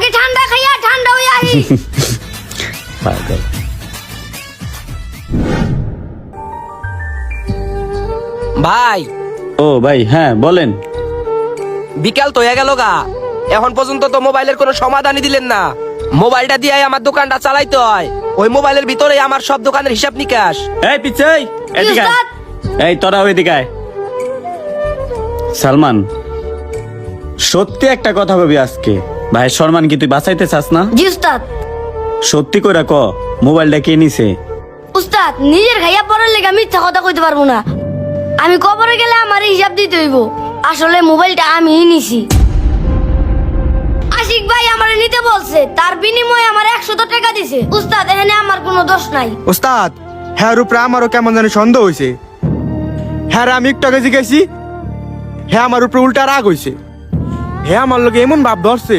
আগে ঠান্ডা খাইয়া ঠান্ডা হইয়া আহি। পাগল। ভাই ও ভাই, হ্যাঁ বলেন। বিকাল তো হয়ে গেল গা, এখন পর্যন্ত তো মোবাইলের কোনো সমাধানই দিলেন না। মোবাইলটা দিয়ে আমার দোকানটা চালাইতে হয়, ওই মোবাইলের ভিতরে আমার সব দোকানের হিসাব নিকাশ। এই পিছে এদিকে আয়। উস্তাদ। এই তোরা ওইদিকে আয়। সালমান, সত্যি একটা কথা কবি আজকে। ভাই সম্মান কি তুই বাঁচাইতে চাস না? জি উস্তাদ। সত্যি কইরা ক, মোবাইলটা কে নিছে? উস্তাদ, নিজের খাইয়া পড়ার লেগে মিথ্যা কথা কইতে পারবো না। আমি কবরে গেলে আমার হিসাব দিতে হইব। আসলে মোবাইলটা আমিই নিছি। আশিক ভাই আমারে নিতে বলছে, তার বিনিময়ে আমার 100 টাকা দিছে। উস্তাদ, এখানে আমার কোনো দোষ নাই। ওস্তাদ, হ্যাঁ উপরে আমারও কেমন জানি সন্দেহ হয়েছে। হ্যাঁ আমি একটু আগে জিজ্ঞাসি, হ্যাঁ আমার উপরে উল্টা রাগ হয়েছে। হ্যাঁ আমার লোক এমন ভাব ধরছে